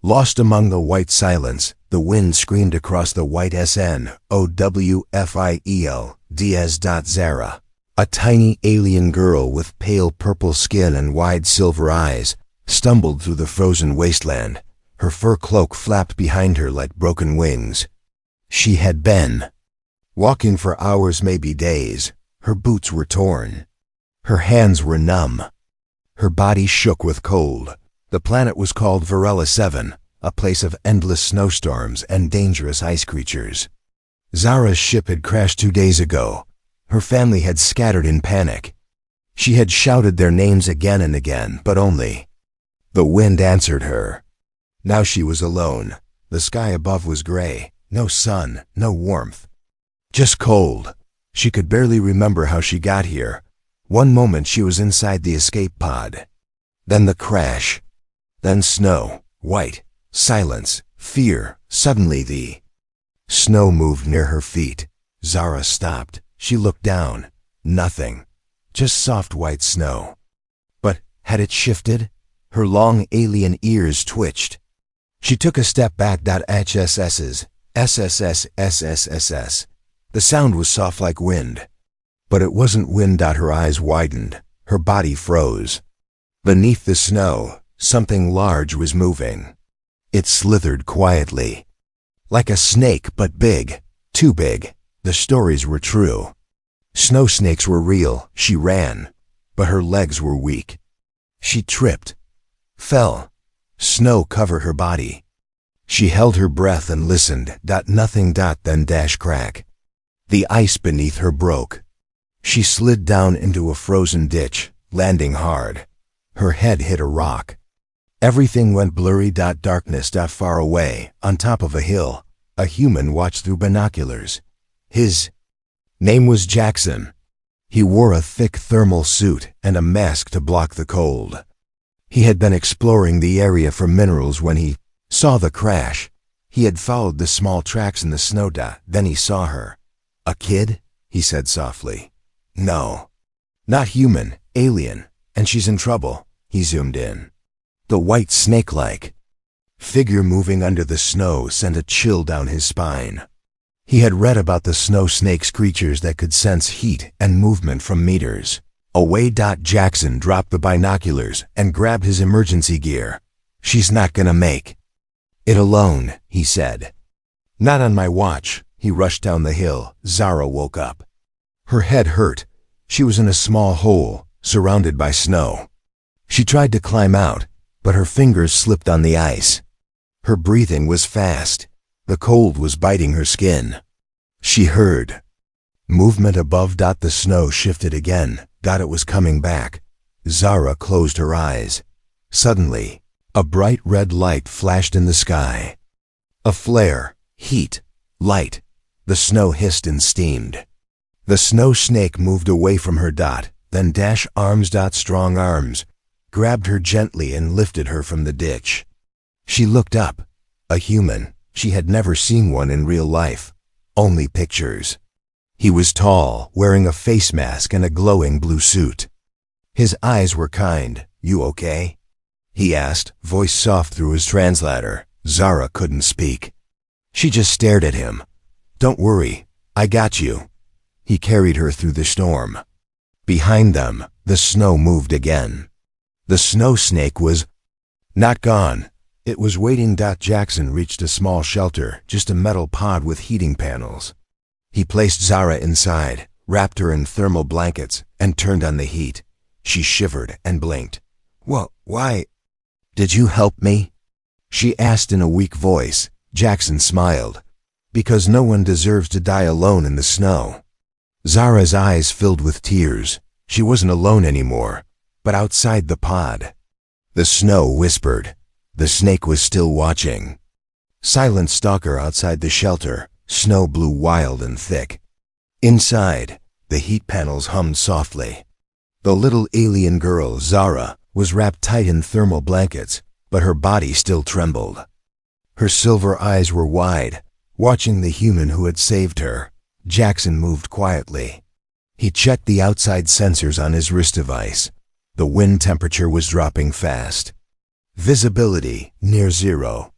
Lost among the white silence, the wind screamed across the white snowfield. Zara, a tiny alien girl with pale purple skin and wide silver eyes, stumbled through the frozen wasteland. Her fur cloak flapped behind her like broken wings. She had been walking for hours, maybe days. Her boots were torn. Her hands were numb. Her body shook with cold. The planet was called Varela 7, a place of endless snowstorms and dangerous ice creatures. Zara's ship had crashed 2 days ago. Her family had scattered in panic. She had shouted their names again and again, but only the wind answered her. Now she was alone. The sky above was gray. No sun, no warmth. Just cold. She could barely remember how she got here. One moment she was inside the escape pod. Then the crash. Then snow, white, silence, fear. Suddenly the snow moved near her feet. Zara stopped. She looked down. Nothing. Just soft white snow. But had it shifted? Her long alien ears twitched. She took a step back. HSS's, SSS. The sound was soft like wind. But it wasn't wind. Her eyes widened. Her body froze. Beneath the snow, something large was moving. It slithered quietly. Like a snake, but big. Too big. The stories were true. Snow snakes were real. She ran. But her legs were weak. She tripped. Fell. Snow covered her body. She held her breath and listened. Nothing. Then crack. The ice beneath her broke. She slid down into a frozen ditch, landing hard. Her head hit a rock. Everything went blurry. Darkness. Far away, on top of a hill, a human watched through binoculars. His name was Jackson. He wore a thick thermal suit and a mask to block the cold. He had been exploring the area for minerals when he saw the crash. He had followed the small tracks in the snow. Then he saw her. A kid? He said softly. No. Not human, alien, and she's in trouble. He zoomed in. The white snake-like figure moving under the snow sent a chill down his spine. He had read about the snow snakes, creatures that could sense heat and movement from meters away. Jackson dropped the binoculars and grabbed his emergency gear. She's not gonna make it alone, he said. Not on my watch. He rushed down the hill. Zara woke up. Her head hurt. She was in a small hole, surrounded by snow. She tried to climb out, but her fingers slipped on the ice. Her breathing was fast. The cold was biting her skin. She heard movement above. The snow shifted again. It was coming back. Zara closed her eyes. Suddenly, a bright red light flashed in the sky. A flare, heat, light. The snow hissed and steamed. The snow snake moved away from her. Then arms. Strong arms grabbed her gently and lifted her from the ditch. She looked up. A human. She had never seen one in real life. Only pictures. He was tall, wearing a face mask and a glowing blue suit. His eyes were kind. You okay? He asked, voice soft through his translator. Zara couldn't speak. She just stared at him. Don't worry, I got you. He carried her through the storm. Behind them, the snow moved again. The snow snake was not gone. It was waiting. Jackson reached a small shelter, just a metal pod with heating panels. He placed Zara inside, wrapped her in thermal blankets, and turned on the heat. She shivered and blinked. Why? Did you help me? She asked in a weak voice. Jackson smiled. Because no one deserves to die alone in the snow. Zara's eyes filled with tears. She wasn't alone anymore, but outside the pod. The snow whispered. The snake was still watching. Silent stalker outside the shelter. Snow blew wild and thick. Inside, the heat panels hummed softly. The little alien girl, Zara, was wrapped tight in thermal blankets, but her body still trembled. Her silver eyes were wide, watching the human who had saved her. Jackson moved quietly. He checked the outside sensors on his wrist device. The wind temperature was dropping fast. Visibility near zero.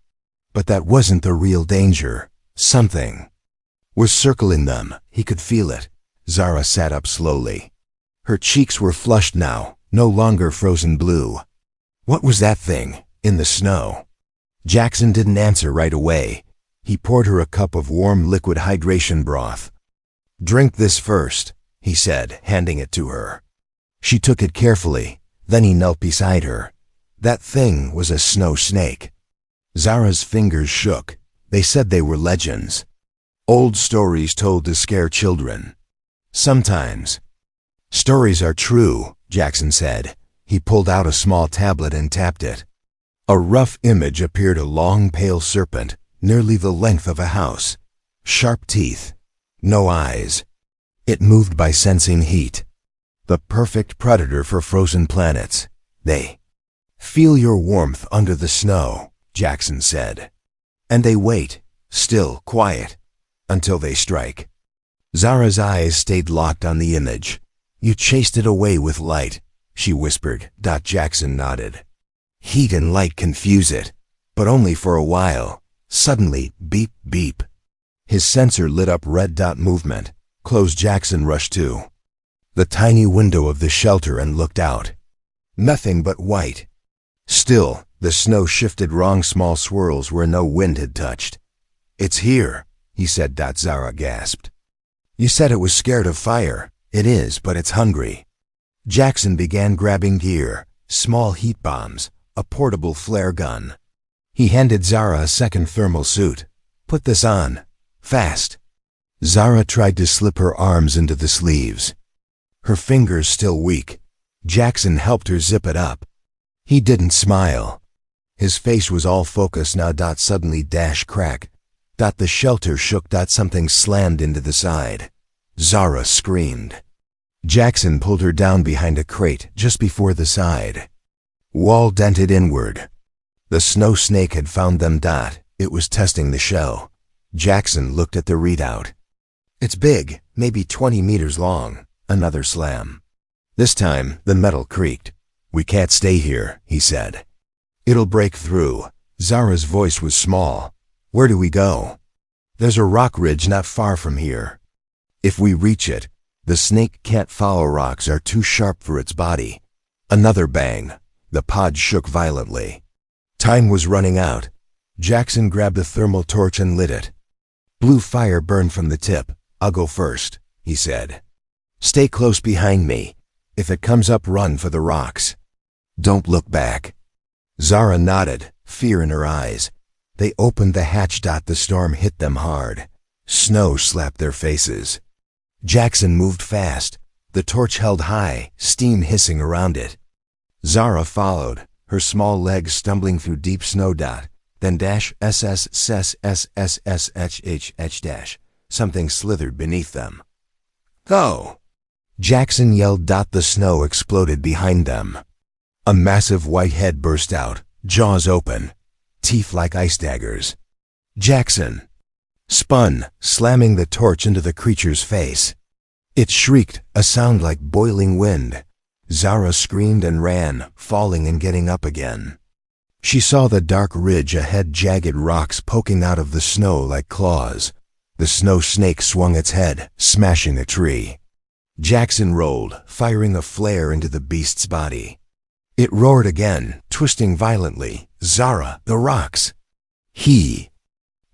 But that wasn't the real danger. Something was circling them. He could feel it. Zara sat up slowly. Her cheeks were flushed now, no longer frozen blue. What was that thing in the snow? Jackson didn't answer right away. He poured her a cup of warm liquid hydration broth. "Drink this first," he said, handing it to her. She took it carefully. Then he knelt beside her. That thing was a snow snake. Zara's fingers shook. They said they were legends. Old stories told to scare children. Sometimes stories are true, Jackson said. He pulled out a small tablet and tapped it. A rough image appeared, a long, pale serpent, nearly the length of a house. Sharp teeth. No eyes. It moved by sensing heat. The perfect predator for frozen planets. They feel your warmth under the snow, Jackson said. And they wait, still, quiet, until they strike. Zara's eyes stayed locked on the image. "You chased it away with light," she whispered. Jackson nodded. "Heat and light confuse it, but only for a while. Suddenly, beep, beep." His sensor lit up red dot movement. Closed. Jackson rushed to the tiny window of the shelter and looked out. Nothing but white. Still, the snow shifted wrong, small swirls where no wind had touched. "It's here," he said. Zara gasped. "You said it was scared of fire." "It is, but it's hungry." Jackson began grabbing gear, small heat bombs, a portable flare gun. He handed Zara a second thermal suit. "Put this on. Fast." Zara tried to slip her arms into the sleeves. Her fingers still weak. Jackson helped her zip it up. He didn't smile. His face was all focus now. Suddenly, crack. The shelter shook. Something slammed into the side. Zara screamed. Jackson pulled her down behind a crate just before the side. Wall dented inward. The snow snake had found them. It was testing the shell. Jackson looked at the readout. "It's big, maybe 20 meters long." Another slam. This time, the metal creaked. "We can't stay here," he said. "It'll break through." Zara's voice was small. "Where do we go?" "There's a rock ridge not far from here. If we reach it, the snake can't follow. Rocks are too sharp for its body." Another bang. The pod shook violently. Time was running out. Jackson grabbed a thermal torch and lit it. Blue fire burned from the tip. "I'll go first," he said. "Stay close behind me. If it comes up, run for the rocks. Don't look back." Zara nodded, fear in her eyes. They opened the hatch. The storm hit them hard. Snow slapped their faces. Jackson moved fast. The torch held high, steam hissing around it. Zara followed, her small legs stumbling through deep snow. Then something slithered beneath them. "Go!" Jackson yelled. The snow exploded behind them. A massive white head burst out, jaws open, teeth like ice daggers. Jackson spun, slamming the torch into the creature's face. It shrieked, a sound like boiling wind. Zara screamed and ran, falling and getting up again. She saw the dark ridge ahead, jagged rocks poking out of the snow like claws. The snow snake swung its head, smashing a tree. Jackson rolled, firing a flare into the beast's body. It roared again, twisting violently. "Zara, the rocks!" He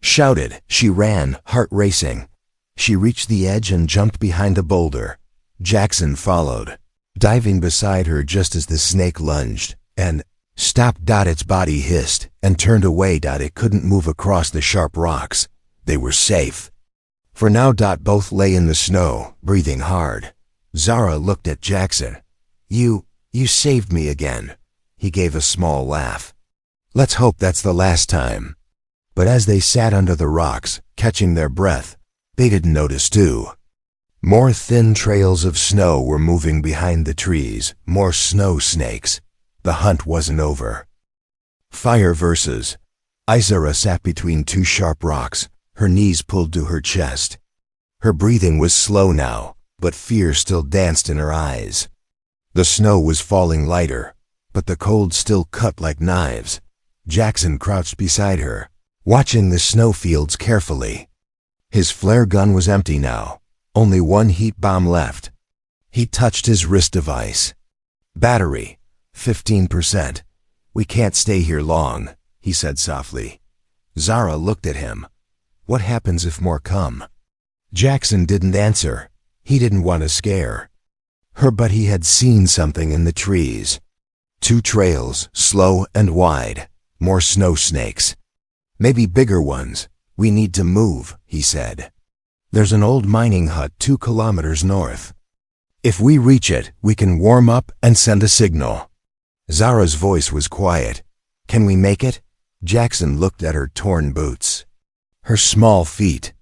shouted. She ran, heart racing. She reached the edge and jumped behind a boulder. Jackson followed, diving beside her just as the snake lunged and stopped. Its body hissed and turned away. It couldn't move across the sharp rocks. They were safe. For now. Both lay in the snow, breathing hard. Zara looked at Jackson. You saved me again." He gave a small laugh. "Let's hope that's the last time." But as they sat under the rocks, catching their breath, they didn't notice too. More thin trails of snow were moving behind the trees, more snow snakes. The hunt wasn't over. Fire versus. Zara sat between two sharp rocks, her knees pulled to her chest. Her breathing was slow now, but fear still danced in her eyes. The snow was falling lighter, but the cold still cut like knives. Jackson crouched beside her. watching the snowfields carefully. His flare gun was empty now, only one heat bomb left. He touched his wrist device. Battery, 15%. We can't stay here long, he said softly. Zara looked at him. What happens if more come? Jackson didn't answer. He didn't want to scare her, but he had seen something in the trees. 2 trails, slow and wide, more snow snakes. Maybe bigger ones. We need to move, he said. There's an old mining hut 2 kilometers north. If we reach it, we can warm up and send a signal. Zara's voice was quiet. Can we make it? Jackson looked at her torn boots, her small feet,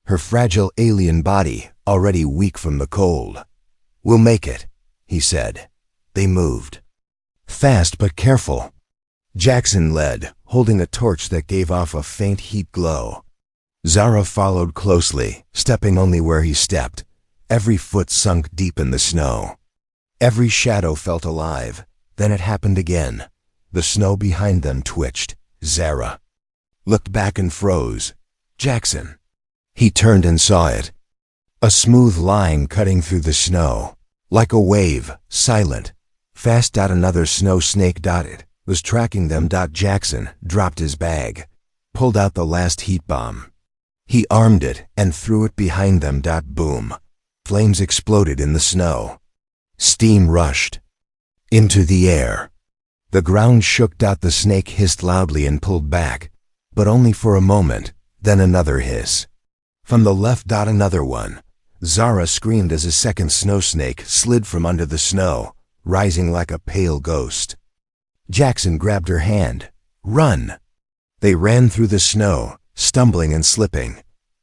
her fragile alien body already weak from the cold. We'll make it, he said. They moved. Fast but careful. Jackson led, holding a torch that gave off a faint heat glow. Zara followed closely, stepping only where he stepped. Every foot sunk deep in the snow. Every shadow felt alive. Then it happened again. The snow behind them twitched. Zara looked back and froze. Jackson. He turned and saw it. A smooth line cutting through the snow. Like a wave, silent. Fast. Another snow snake dotted. Was tracking them. Jackson dropped his bag, pulled out the last heat bomb. He armed it and threw it behind them. Boom. Flames exploded in the snow. Steam rushed into the air. The ground shook. The snake hissed loudly and pulled back, but only for a moment. Then another hiss. From the left. Another one. Zara screamed as a second snow snake slid from under the snow, rising like a pale ghost. Jackson grabbed her hand. Run! They ran through the snow, stumbling and slipping.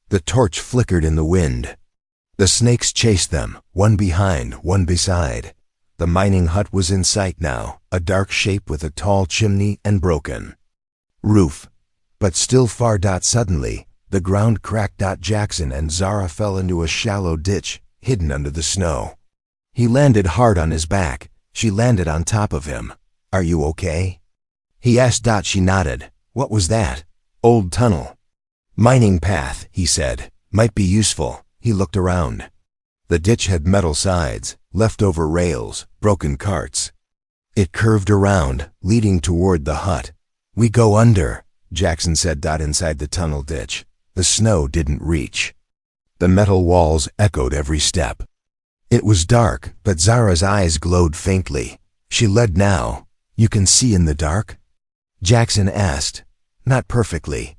The torch flickered in the wind. The snakes chased them, one behind, one beside. The mining hut was in sight now, a dark shape with a tall chimney and broken roof, but still far. Suddenly, the ground cracked. Jackson and Zara fell into a shallow ditch, hidden under the snow. He landed hard on his back. She landed on top of him. Are you okay? He asked. She nodded. What was that? Old tunnel. Mining path, he said. Might be useful. He looked around. The ditch had metal sides, leftover rails, broken carts. It curved around, leading toward the hut. We go under, Jackson said. Inside the tunnel ditch, the snow didn't reach. The metal walls echoed every step. It was dark, but Zara's eyes glowed faintly. She led now. You can see in the dark? Jackson asked. Not perfectly,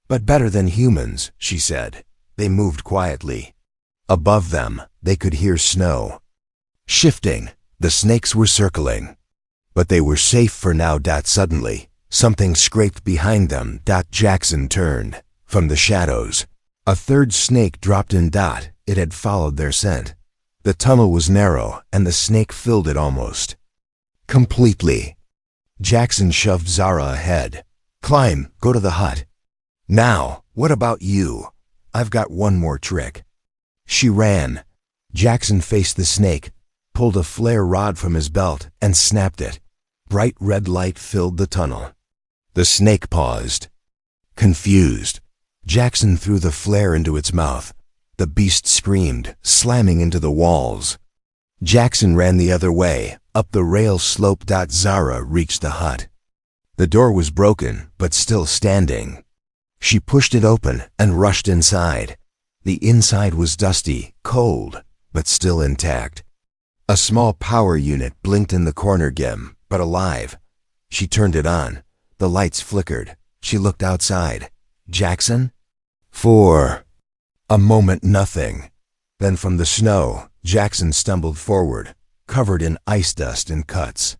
but better than humans, she said. They moved quietly. Above them, they could hear snow shifting. The snakes were circling. But they were safe for now. Suddenly, something scraped behind them. Jackson turned. From the shadows, a third snake dropped in. It had followed their scent. The tunnel was narrow, and the snake filled it almost completely. Jackson shoved Zara ahead. Climb, go to the hut. Now, what about you? I've got one more trick. She ran. Jackson faced the snake, pulled a flare rod from his belt, and snapped it. Bright red light filled the tunnel. The snake paused, confused. Jackson threw the flare into its mouth. The beast screamed, slamming into the walls. Jackson ran the other way, up the rail slope. Zara reached the hut. The door was broken, but still standing. She pushed it open and rushed inside. The inside was dusty, cold, but still intact. A small power unit blinked in the corner. But alive. She turned it on. The lights flickered. She looked outside. Jackson? For a moment, nothing. Then from the snow, Jackson stumbled forward, covered in ice dust and cuts.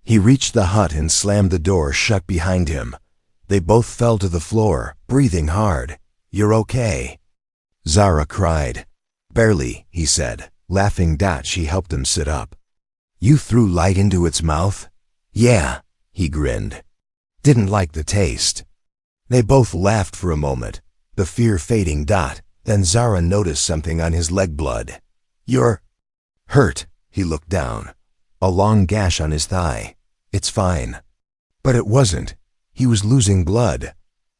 He reached the hut and slammed the door shut behind him. They both fell to the floor, breathing hard. You're okay? Zara cried. Barely, he said, laughing. She helped him sit up. You threw light into its mouth? Yeah, he grinned. Didn't like the taste. They both laughed for a moment, the fear fading. Then Zara noticed something on his leg. Blood. You're hurt. He looked down. A long gash on his thigh. It's fine. But it wasn't. He was losing blood.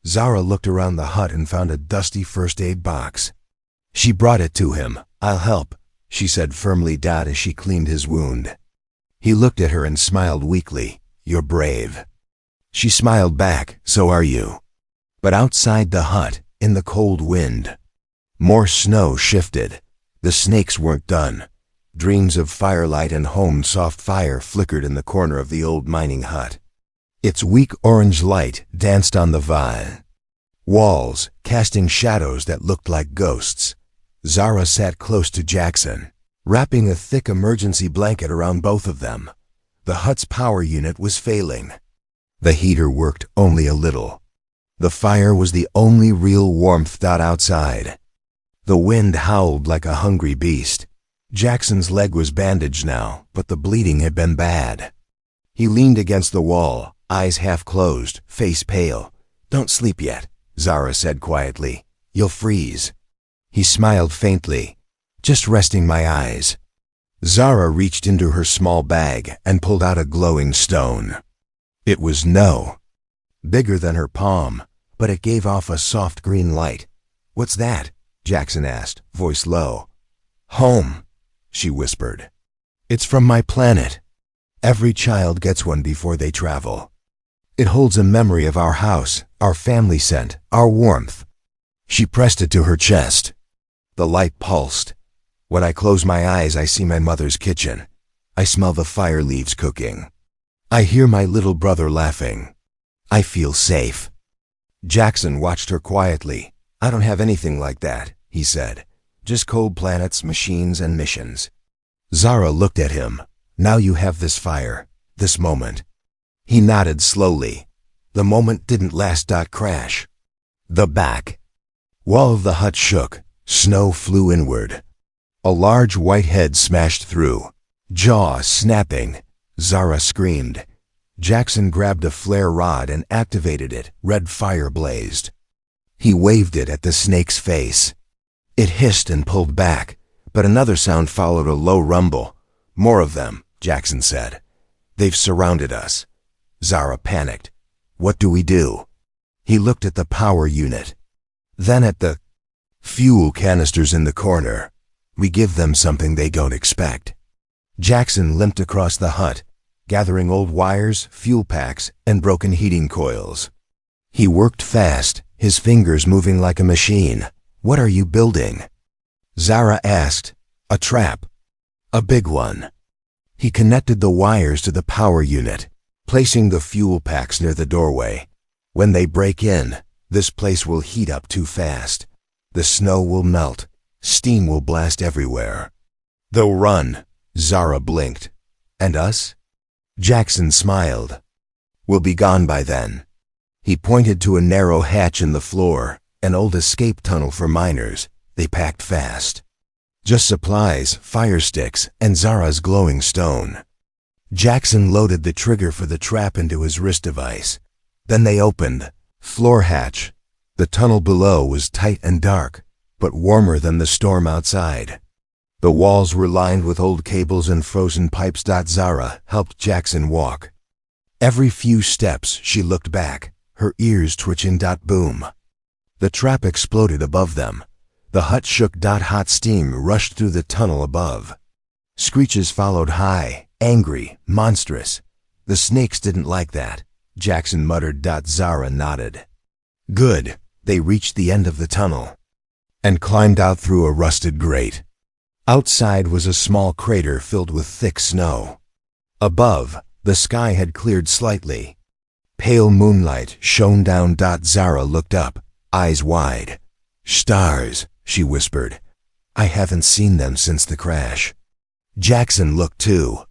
Zara looked around the hut and found a dusty first aid box. She brought it to him. "I'll help," she said firmly as she cleaned his wound. He looked at her and smiled weakly. "You're brave." She smiled back. "So are you." But outside the hut, in the cold wind, more snow shifted. The snakes weren't done. Dreams of firelight and home soft fire flickered in the corner of the old mining hut. Its weak orange light danced on the walls, casting shadows that looked like ghosts. Zara sat close to Jackson, wrapping a thick emergency blanket around both of them. The hut's power unit was failing. The heater worked only a little. The fire was the only real warmth outside. The wind howled like a hungry beast. Jackson's leg was bandaged now, but the bleeding had been bad. He leaned against the wall, eyes half closed, face pale. "Don't sleep yet," Zara said quietly. "You'll freeze." He smiled faintly. "Just resting my eyes." Zara reached into her small bag and pulled out a glowing stone. It was bigger than her palm, but it gave off a soft green light. "What's that?" Jackson asked, voice low. "Home," she whispered. "It's from my planet. Every child gets one before they travel. It holds a memory of our house, our family scent, our warmth." She pressed it to her chest. The light pulsed. "When I close my eyes, I see my mother's kitchen. I smell the fire leaves cooking. I hear my little brother laughing. I feel safe." Jackson watched her quietly. "I don't have anything like that," he said. "Just cold planets, machines, and missions." Zara looked at him. "Now you have this fire, this moment." He nodded slowly. The moment didn't last. Crash. The back wall of the hut shook. Snow flew inward. A large white head smashed through, jaw snapping. Zara screamed. Jackson grabbed a flare rod and activated it. Red fire blazed. He waved it at the snake's face. It hissed and pulled back, but another sound followed, a low rumble. "More of them," Jackson said. "They've surrounded us." Zara panicked. "What do we do?" He looked at the power unit, then at the fuel canisters in the corner. "We give them something they don't expect." Jackson limped across the hut, gathering old wires, fuel packs, and broken heating coils. He worked fast, his fingers moving like a machine. "What are you building?" Zara asked. "A trap. A big one." He connected the wires to the power unit, placing the fuel packs near the doorway. "When they break in, this place will heat up too fast. The snow will melt. Steam will blast everywhere. They'll run." Zara blinked. "And us?" Jackson smiled. "We'll be gone by then." He pointed to a narrow hatch in the floor, an old escape tunnel for miners. They packed fast. Just supplies, fire sticks, and Zara's glowing stone. Jackson loaded the trigger for the trap into his wrist device. Then they opened. Floor hatch. The tunnel below was tight and dark, but warmer than the storm outside. The walls were lined with old cables and frozen pipes. Zara helped Jackson walk. Every few steps she looked back, her ears twitching. Boom. The trap exploded above them. The hut shook. Hot steam rushed through the tunnel above. Screeches followed, high, angry, monstrous. "The snakes didn't like that," Jackson muttered. Zara nodded. "Good." They reached the end of the tunnel and climbed out through a rusted grate. Outside was a small crater filled with thick snow. Above, the sky had cleared slightly. Pale moonlight shone down. Zara looked up, eyes wide. "Stars," she whispered. "I haven't seen them since the crash." Jackson looked too.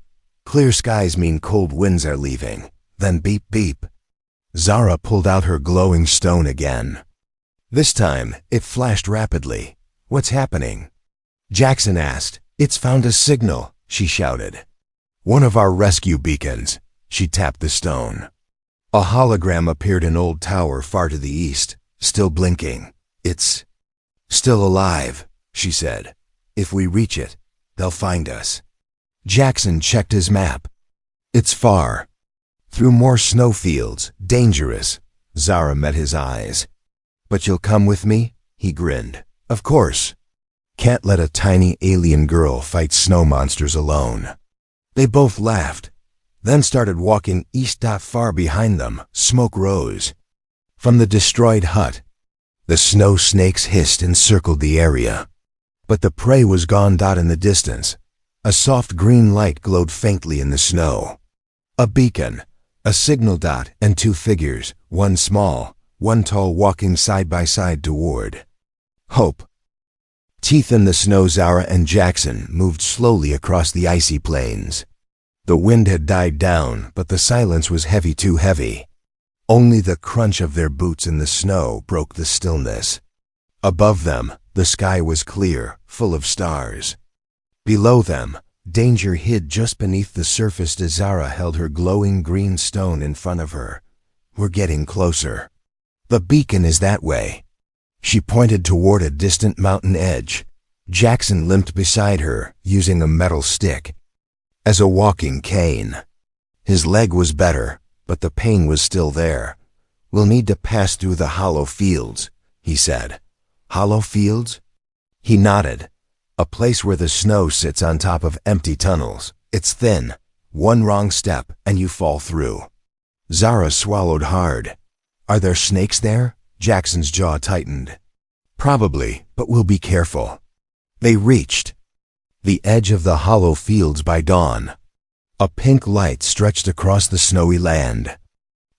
"Clear skies mean cold winds are leaving." Then beep beep. Zara pulled out her glowing stone again. This time, it flashed rapidly. "What's happening?" Jackson asked. "It's found a signal," she shouted. "One of our rescue beacons." She tapped the stone. A hologram appeared, an old tower far to the east, still blinking. "It's still alive," she said. "If we reach it, they'll find us." Jackson checked his map. "It's far. Through more snowfields, dangerous. Zara met his eyes. "But you'll come with me?" He grinned. "Of course. Can't let a tiny alien girl fight snow monsters alone." They both laughed, then started walking east. Far behind them, smoke rose. From the destroyed hut, the snow snakes hissed and circled the area. But the prey was gone. In the distance, a soft green light glowed faintly in the snow. A beacon, a signal. And two figures, one small, one tall, walking side by side toward hope. Teeth in the snow, Zara and Jackson moved slowly across the icy plains. The wind had died down, but the silence was heavy, too heavy. Only the crunch of their boots in the snow broke the stillness. Above them, the sky was clear, full of stars. Below them, danger hid just beneath the surface. Zara held her glowing green stone in front of her. "We're getting closer. The beacon is that way." She pointed toward a distant mountain edge. Jackson limped beside her, using a metal stick as a walking cane. His leg was better, but the pain was still there. "We'll need to pass through the hollow fields," he said. "Hollow fields?" He nodded. "A place where the snow sits on top of empty tunnels. It's thin. One wrong step, and you fall through." Zara swallowed hard. "Are there snakes there?" Jackson's jaw tightened. "Probably, but we'll be careful." They reached the edge of the hollow fields by dawn. A pink light stretched across the snowy land.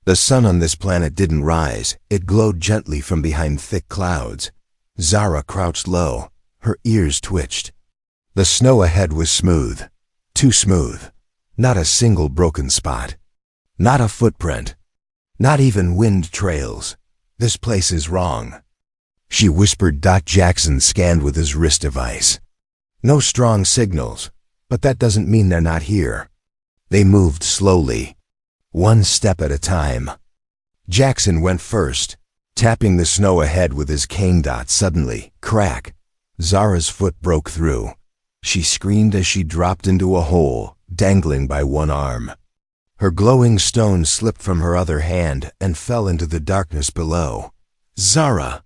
The sun on this planet didn't rise. It glowed gently from behind thick clouds. Zara crouched low. Her ears twitched. The snow ahead was smooth. Too smooth. Not a single broken spot. Not a footprint. Not even wind trails. "This place is wrong," she whispered. Jackson scanned with his wrist device. "No strong signals, but that doesn't mean they're not here." They moved slowly, one step at a time. Jackson went first, tapping the snow ahead with his cane. Suddenly, crack! Zara's foot broke through. She screamed as she dropped into a hole, dangling by one arm. Her glowing stone slipped from her other hand and fell into the darkness below. "Zara!"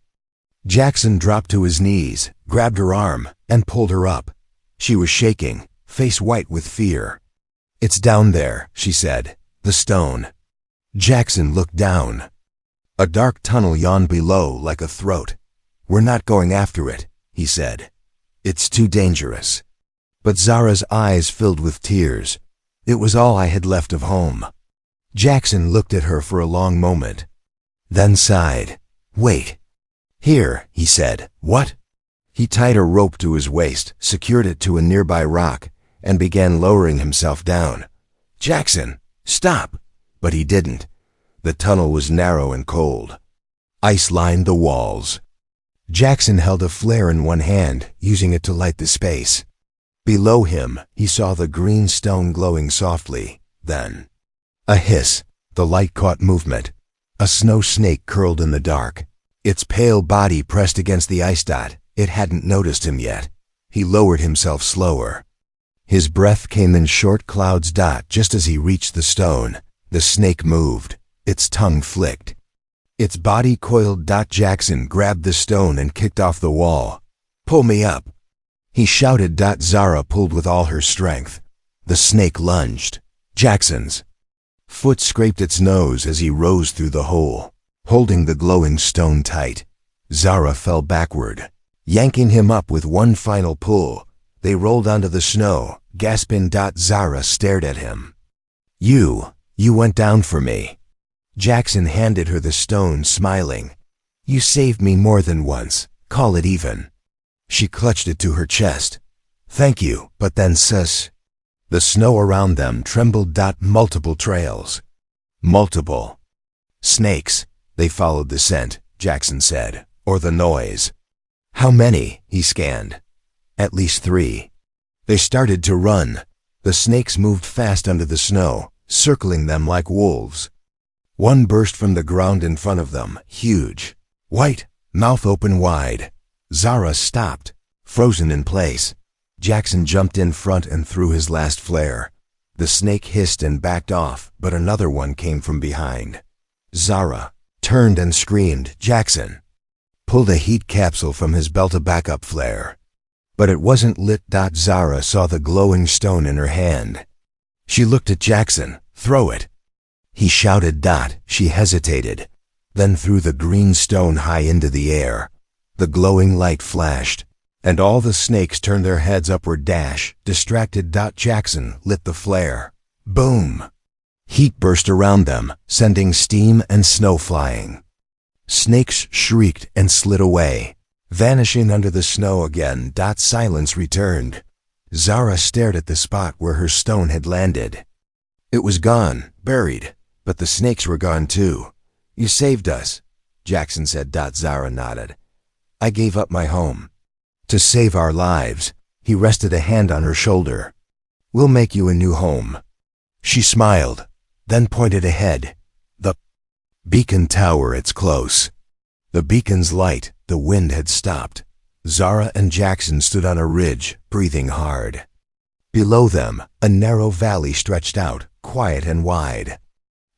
Jackson dropped to his knees, grabbed her arm, and pulled her up. She was shaking, face white with fear. "It's down there," she said. "The stone." Jackson looked down. A dark tunnel yawned below like a throat. "We're not going after it," he said. "It's too dangerous." But Zara's eyes filled with tears. It was all I had left of home. Jackson looked at her for a long moment, then sighed. "Wait." "Here," he said. "What?" He tied a rope to his waist, secured it to a nearby rock, and began lowering himself down. "Jackson, stop!" But he didn't. The tunnel was narrow and cold. Ice lined the walls. Jackson held a flare in one hand, using it to light the space. Below him, he saw the green stone glowing softly. Then, a hiss. The light caught movement. A snow snake curled in the dark. Its pale body pressed against the ice. It hadn't noticed him yet. He lowered himself slower. His breath came in short clouds. Just as he reached the stone, the snake moved. Its tongue flicked. Its body coiled. Jackson grabbed the stone and kicked off the wall. "Pull me up," he shouted. Zara pulled with all her strength. The snake lunged. Jackson's foot scraped its nose as he rose through the hole, holding the glowing stone tight. Zara fell backward, yanking him up with one final pull. They rolled onto the snow, gasping. Zara stared at him. You went down for me." Jackson handed her the stone, smiling. "You saved me more than once. Call it even." She clutched it to her chest. "Thank you, but then sus." The snow around them trembled. Multiple trails. Multiple snakes. They followed the scent, Jackson said, or the noise. "How many?" he scanned. "At least 3. They started to run. The snakes moved fast under the snow, circling them like wolves. One burst from the ground in front of them, huge, white, mouth open wide. Zara stopped, frozen in place. Jackson jumped in front and threw his last flare. The snake hissed and backed off, but another one came from behind. Zara turned and screamed, "Jackson!" Pulled a heat capsule from his belt, a backup flare. But it wasn't lit. Zara saw the glowing stone in her hand. She looked at Jackson. "Throw it!" He shouted. She hesitated, then threw the green stone high into the air. The glowing light flashed, and all the snakes turned their heads upward. Distracted. Jackson lit the flare. Boom! Heat burst around them, sending steam and snow flying. Snakes shrieked and slid away, vanishing under the snow again. Silence returned. Zara stared at the spot where her stone had landed. It was gone, buried, but the snakes were gone too. "You saved us," Jackson said. Zara nodded. "I gave up my home. To save our lives." He rested a hand on her shoulder. "We'll make you a new home." She smiled, then pointed ahead. "The beacon tower, it's close." The beacon's light, the wind had stopped. Zara and Jackson stood on a ridge, breathing hard. Below them, a narrow valley stretched out, quiet and wide.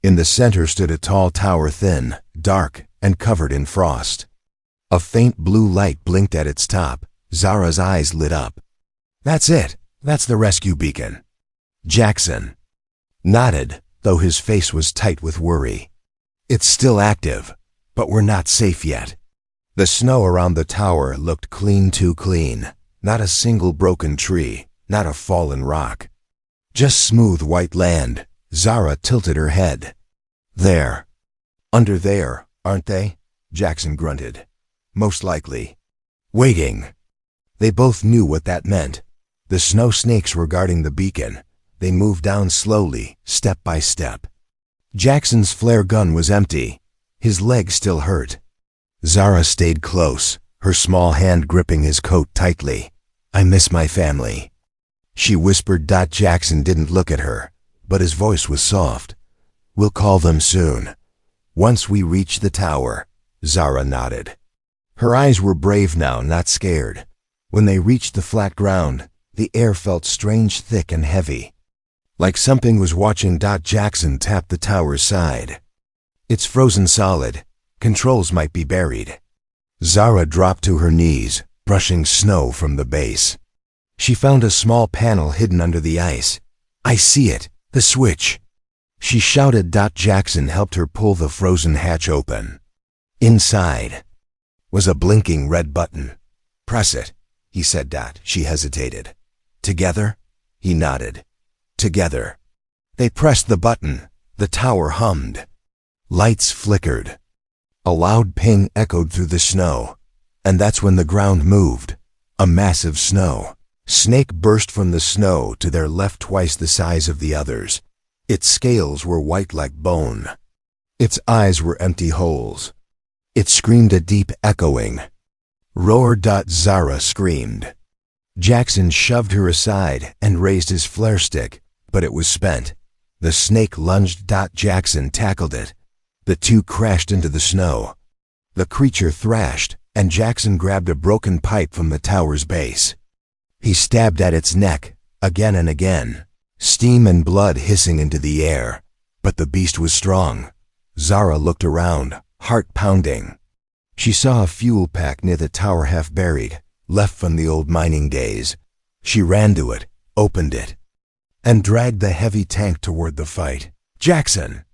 In the center stood a tall tower, thin, dark, and covered in frost. A faint blue light blinked at its top. Zara's eyes lit up. "That's it. That's the rescue beacon." Jackson nodded, though his face was tight with worry. "It's still active, but we're not safe yet." The snow around the tower looked clean, too clean. Not a single broken tree, not a fallen rock. Just smooth white land. Zara tilted her head. "There. Under there, aren't they?" Jackson grunted. "Most likely. Waiting." They both knew what that meant. The snow snakes were guarding the beacon. They moved down slowly, step by step. Jackson's flare gun was empty. His leg still hurt. Zara stayed close, her small hand gripping his coat tightly. "I miss my family," she whispered. Jackson didn't look at her, but his voice was soft. "We'll call them soon. Once we reach the tower." Zara nodded. Her eyes were brave now, not scared. When they reached the flat ground, the air felt strange, thick and heavy. Like something was watching. Jackson tapped the tower's side. "It's frozen solid. Controls might be buried." Zara dropped to her knees, brushing snow from the base. She found a small panel hidden under the ice. "I see it. The switch." She shouted. Jackson helped her pull the frozen hatch open. Inside was a blinking red button. "Press it," he said. She hesitated. "Together?" He nodded. "Together." They pressed the button. The tower hummed. Lights flickered. A loud ping echoed through the snow. And that's when the ground moved. A massive snow snake burst from the snow to their left, twice the size of the others. Its scales were white like bone. Its eyes were empty holes. It screamed a deep, echoing roar. Zara screamed. Jackson shoved her aside and raised his flare stick, but it was spent. The snake lunged. Jackson tackled it. The two crashed into the snow. The creature thrashed, and Jackson grabbed a broken pipe from the tower's base. He stabbed at its neck, again and again, steam and blood hissing into the air. But the beast was strong. Zara looked around, heart pounding. She saw a fuel pack near the tower, half buried, left from the old mining days. She ran to it, opened it, and dragged the heavy tank toward the fight. "Jackson!"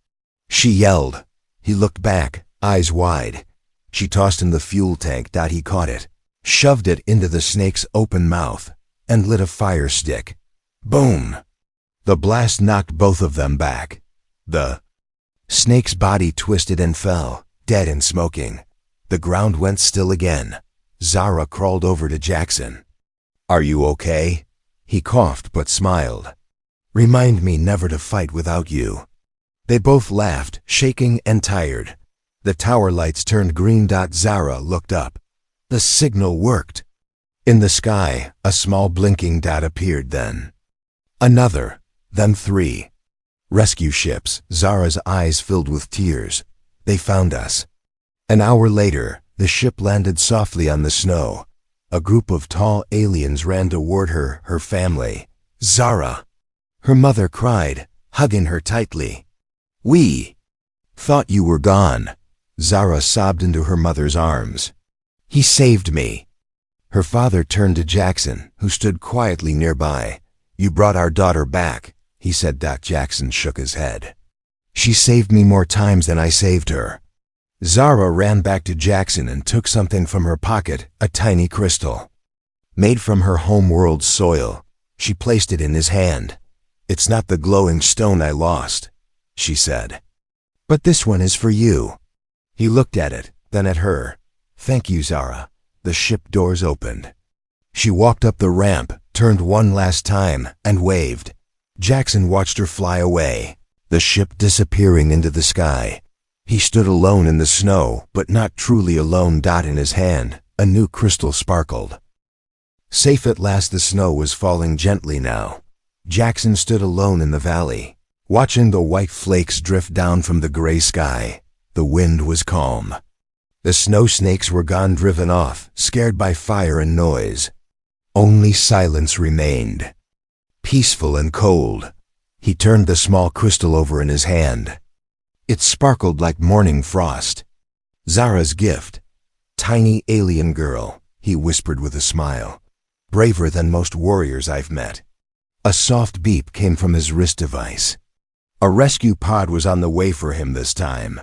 she yelled. He looked back, eyes wide. She tossed him the fuel tank. He caught it, shoved it into the snake's open mouth, and lit a fire stick. Boom! The blast knocked both of them back. The snake's body twisted and fell, dead and smoking. The ground went still again. Zara crawled over to Jackson. "Are you okay?" He coughed but smiled. "Remind me never to fight without you." They both laughed, shaking and tired. The tower lights turned green. Zara looked up. The signal worked. In the sky, a small blinking dot appeared then. Another, then three. "Rescue ships." Zara's eyes filled with tears. "They found us." An hour later, the ship landed softly on the snow. A group of tall aliens ran toward her, her family. "Zara!" Her mother cried, hugging her tightly. "We thought you were gone." Zara sobbed into her mother's arms. "He saved me." Her father turned to Jackson, who stood quietly nearby. "You brought our daughter back," he said. Jackson shook his head. "She saved me more times than I saved her." Zara ran back to Jackson and took something from her pocket, a tiny crystal. Made from her homeworld's soil, she placed it in his hand. "It's not the glowing stone I lost," she said. "But this one is for you." He looked at it, then at her. "Thank you, Zara." The ship doors opened. She walked up the ramp, turned one last time, and waved. Jackson watched her fly away, the ship disappearing into the sky. He stood alone in the snow, but not truly alone. In his hand, a new crystal sparkled. Safe at last. The snow was falling gently now. Jackson stood alone in the valley, watching the white flakes drift down from the gray sky. The wind was calm. The snow snakes were gone, driven off, scared by fire and noise. Only silence remained, peaceful and cold. He turned the small crystal over in his hand. It sparkled like morning frost. "Zara's gift. Tiny alien girl," he whispered with a smile. "Braver than most warriors I've met." A soft beep came from his wrist device. A rescue pod was on the way for him this time.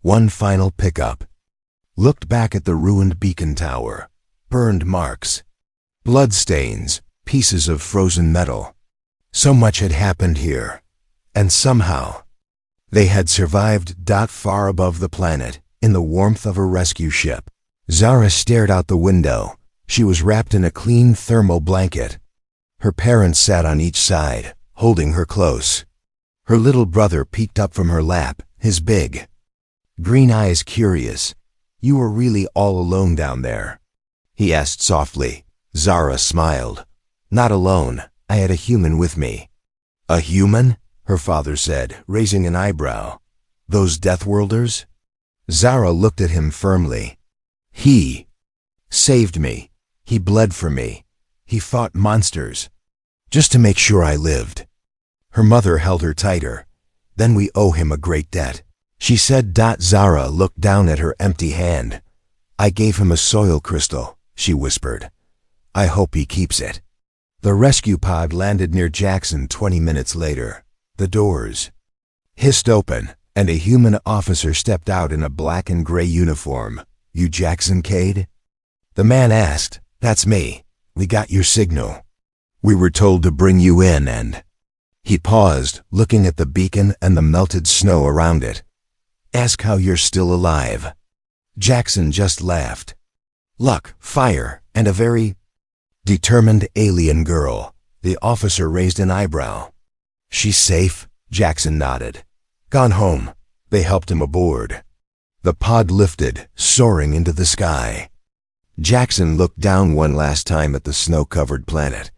One final pickup. Looked back at the ruined beacon tower. Burned marks. Bloodstains. Pieces of frozen metal. So much had happened here. And somehow, they had survived. Far above the planet, in the warmth of a rescue ship, Zara stared out the window. She was wrapped in a clean thermal blanket. Her parents sat on each side, holding her close. Her little brother peeked up from her lap, his big green eyes curious. "You were really all alone down there?" he asked softly. Zara smiled. "Not alone. I had a human with me." "A human?" her father said, raising an eyebrow. "Those Deathworlders?" Zara looked at him firmly. "He saved me. He bled for me. He fought monsters, just to make sure I lived." Her mother held her tighter. "Then we owe him a great debt," she said. Zara looked down at her empty hand. "I gave him a soil crystal," she whispered. "I hope he keeps it." The rescue pod landed near Jackson 20 minutes later. The doors hissed open, and a human officer stepped out in a black and gray uniform. "You Jackson Cade?" the man asked. "That's me. We got your signal. We were told to bring you in and—" He paused, looking at the beacon and the melted snow around it. "Ask how you're still alive." Jackson just laughed. "Luck, fire, and a very determined alien girl." The officer raised an eyebrow. "She's safe?" Jackson nodded. "Gone home." They helped him aboard. The pod lifted, soaring into the sky. Jackson looked down one last time at the snow-covered planet.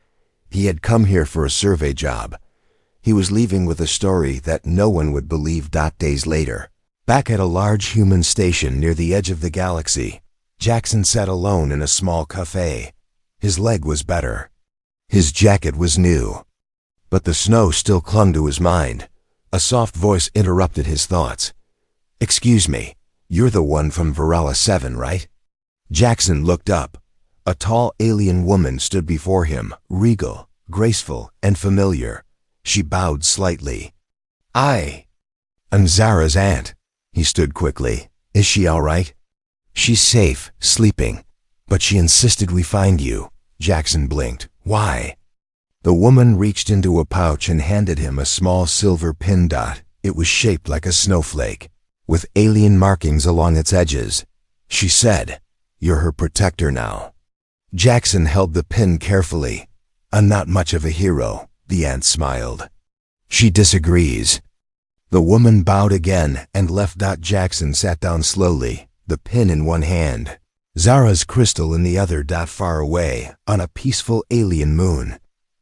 He had come here for a survey job. He was leaving with a story that no one would believe. Days later, back at a large human station near the edge of the galaxy, Jackson sat alone in a small cafe. His leg was better. His jacket was new. But the snow still clung to his mind. A soft voice interrupted his thoughts. "Excuse me, you're the one from Varela 7, right?" Jackson looked up. A tall alien woman stood before him, regal, graceful, and familiar. She bowed slightly. I'm Zara's aunt." He stood quickly. "Is she all right?" "She's safe, sleeping. But she insisted we find you." Jackson blinked. "Why?" The woman reached into a pouch and handed him a small silver pin. It was shaped like a snowflake, with alien markings along its edges. She said, "You're her protector now." Jackson held the pin carefully. "I'm not much of a hero," the aunt smiled. "She disagrees." The woman bowed again and left. Jackson sat down slowly, the pin in one hand, Zara's crystal in the other. Far away, on a peaceful alien moon,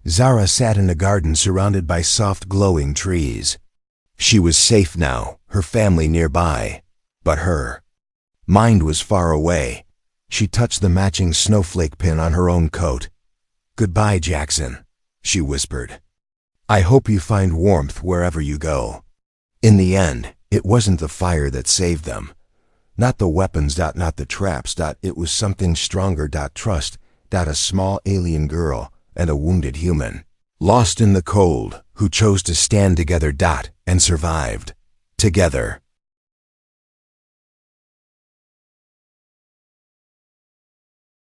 Zara sat in a garden surrounded by soft glowing trees. She was safe now, her family nearby. But her mind was far away. She touched the matching snowflake pin on her own coat. "Goodbye, Jackson," she whispered. "I hope you find warmth wherever you go." In the end, it wasn't the fire that saved them. Not the weapons. Not the traps. It was something stronger. Trust. A small alien girl and a wounded human. Lost in the cold, who chose to stand together. And survived. Together.